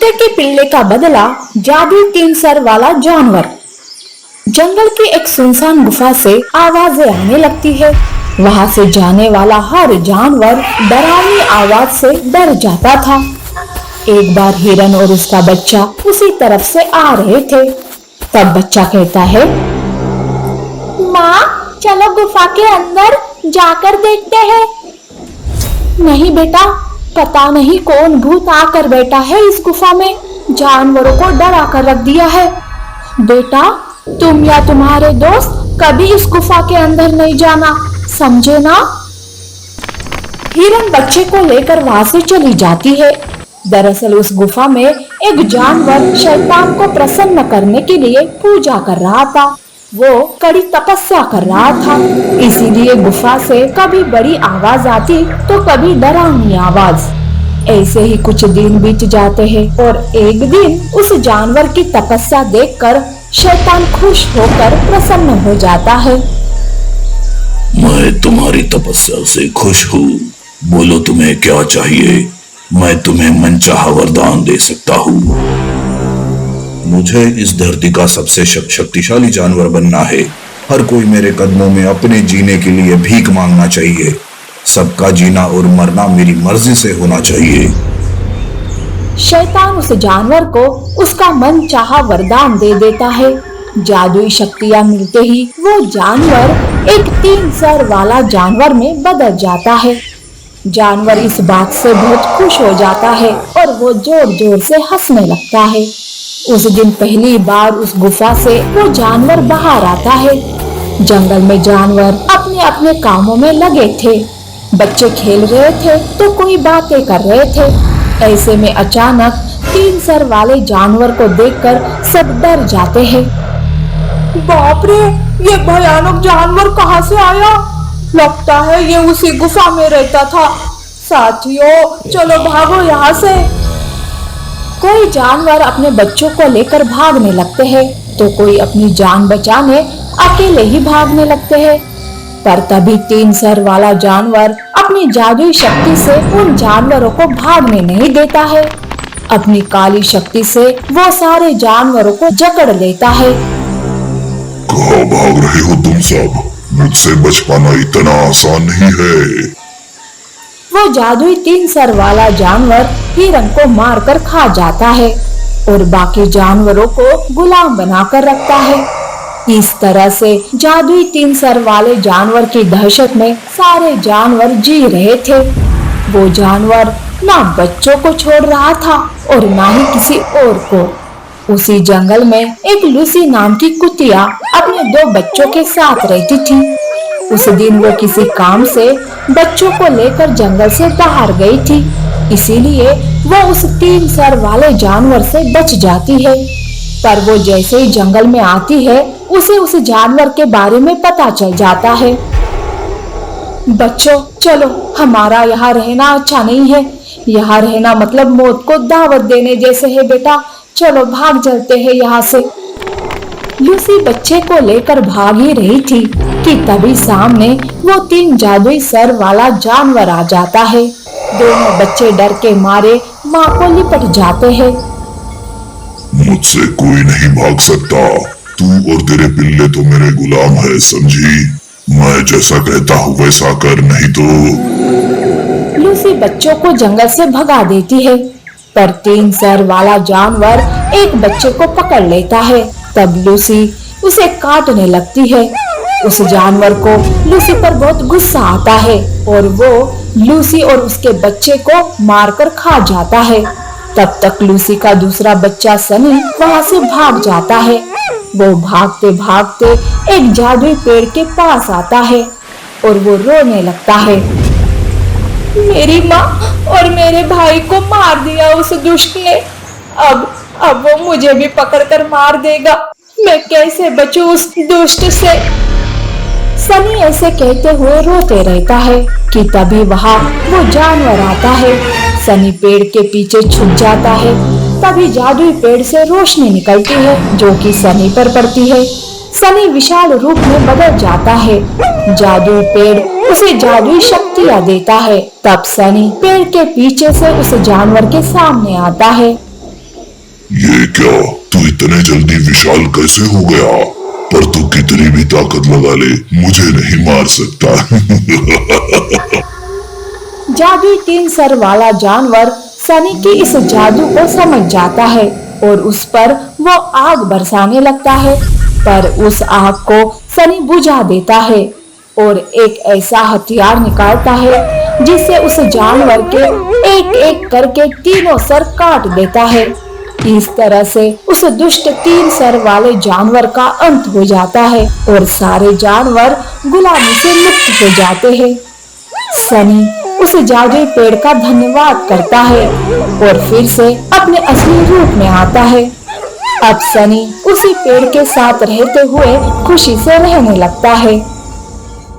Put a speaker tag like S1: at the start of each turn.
S1: कुत्ते के पिल्ले का बदला जादुई 3 सर वाला जानवर। जंगल की एक सुनसान गुफा से आवाजें आने लगती है। वहां से जाने वाला हर जानवर डरावनी आवाज से डर जाता था। एक बार हिरन और उसका बच्चा उसी तरफ से आ रहे थे। तब बच्चा कहता है, माँ चलो गुफा के अंदर जाकर देखते हैं। नहीं बेटा, पता नहीं कौन भूत आकर बैठा है इस गुफा में, जानवरों को डरा कर रख दिया है। बेटा तुम या तुम्हारे दोस्त कभी इस गुफा के अंदर नहीं जाना, समझे ना। हिरन बच्चे को लेकर वहां से चली जाती है। दरअसल उस गुफा में एक जानवर शैतान को प्रसन्न करने के लिए पूजा कर रहा था। वो कड़ी तपस्या कर रहा था, इसीलिए गुफा से कभी बड़ी आवाज आती तो कभी डरावनी आवाज। ऐसे ही कुछ दिन बीत जाते हैं और एक दिन उस जानवर की तपस्या देखकर शैतान खुश होकर प्रसन्न हो जाता है।
S2: मैं तुम्हारी तपस्या से खुश हूँ, बोलो तुम्हें क्या चाहिए, मैं तुम्हें मनचाहा वरदान दे सकता हूँ। मुझे इस धरती का सबसे शक्तिशाली जानवर बनना है। हर कोई मेरे कदमों में अपने जीने के लिए भीख मांगना चाहिए। सबका जीना और मरना मेरी मर्जी से होना चाहिए।
S1: शैतान उस जानवर को उसका मन चाहा वरदान दे देता है। जादुई शक्तियां मिलते ही वो जानवर एक 3 सर वाला जानवर में बदल जाता है। जानवर इस बात से बहुत खुश हो जाता है और वो जोर जोर से हंसने लगता है। उस दिन पहली बार उस गुफा से वो जानवर बाहर आता है। जंगल में जानवर अपने अपने कामों में लगे थे। बच्चे खेल रहे थे तो कोई बातें कर रहे थे। ऐसे में अचानक 3 सर वाले जानवर को देखकर सब डर जाते हैं। बाप रे, ये भयानक जानवर कहाँ से आया? लगता है ये उसी गुफा में रहता था। साथियों चलो भागो यहाँ से। कोई जानवर अपने बच्चों को लेकर भागने लगते हैं तो कोई अपनी जान बचाने अकेले ही भागने लगते हैं। पर तभी 3 सर वाला जानवर अपनी जादुई शक्ति से उन जानवरों को भागने नहीं देता है। अपनी काली शक्ति से वो सारे जानवरों को जकड़ लेता है।
S2: कहाँ भाग रहे हो तुम सब? मुझसे बच पाना इतना आसान नहीं है।
S1: वो जादुई 3 सर वाला जानवर हिरन को मारकर खा जाता है और बाकी जानवरों को गुलाम बनाकर रखता है। इस तरह से जादुई 3 सर वाले जानवर की दहशत में सारे जानवर जी रहे थे। वो जानवर ना बच्चों को छोड़ रहा था और ना ही किसी और को। उसी जंगल में एक लूसी नाम की कुतिया अपने 2 बच्चों के साथ रहती थी। उस दिन वो किसी काम से बच्चों को लेकर जंगल से बाहर गई थी, इसीलिए वो उस 3 सर वाले जानवर से बच जाती है। पर वो जैसे ही जंगल में आती है उसे उस जानवर के बारे में पता चल जाता है। बच्चों चलो, हमारा यहाँ रहना अच्छा नहीं है। यहाँ रहना मतलब मौत को दावत देने जैसे है बेटा, चलो भाग चलते हैं यहाँ से। लूसी बच्चे को लेकर भाग ही रही थी कि तभी सामने वो 3 जादुई सर वाला जानवर आ जाता है। दोनों बच्चे डर के मारे माँ को लिपट जाते हैं।
S2: मुझसे कोई नहीं भाग सकता, तू और तेरे पिल्ले तो मेरे गुलाम है, समझी? मैं जैसा कहता हूँ वैसा कर, नहीं तो।
S1: लूसी बच्चों को जंगल से भगा देती है, पर 3 सर वाला जानवर एक बच्चे को पकड़ लेता है। तब लूसी उसे काटने लगती है। उस जानवर को लूसी पर बहुत गुस्सा आता है और वो लूसी और उसके बच्चे को मारकर खा जाता है। तब तक लूसी का दूसरा बच्चा सनी वहां से भाग जाता है। वो भागते भागते एक जादुई पेड़ के पास आता है और वो रोने लगता है। मेरी माँ और मेरे भाई को मार दिया उस दुष्ट ने। अब वो मुझे भी पकड़कर मार देगा। मैं कैसे बचूं उस दुष्ट से? सनी ऐसे कहते हुए रोते रहता है कि तभी वहाँ वो जानवर आता है। सनी पेड़ के पीछे छुप जाता है। तभी जादुई पेड़ से रोशनी निकलती है जो कि सनी पर पड़ती है। सनी विशाल रूप में बदल जाता है। जादुई पेड़ उसे जादुई शक्तियाँ देता है। तब सनी पेड़ के पीछे से उस जानवर के सामने आता है।
S2: ये क्या, तू इतने जल्दी विशाल कैसे हो गया? पर तू कितनी भी ताकत लगा ले, मुझे नहीं मार सकता।
S1: जादुई तीन सर वाला जानवर सनी की इस जादू को समझ जाता है और उस पर वो आग बरसाने लगता है, पर उस आग को सनी बुझा देता है और एक ऐसा हथियार निकालता है जिससे उस जानवर के एक एक करके तीनों सर काट देता है। इस तरह से उस दुष्ट तीन सर वाले जानवर का अंत हो जाता है और सारे जानवर गुलामी से मुक्त हो जाते हैं। सनी उस जादुई पेड़ का धन्यवाद करता है और फिर से अपने असली रूप में आता है। अब सनी उसी पेड़ के साथ रहते हुए खुशी से रहने लगता है।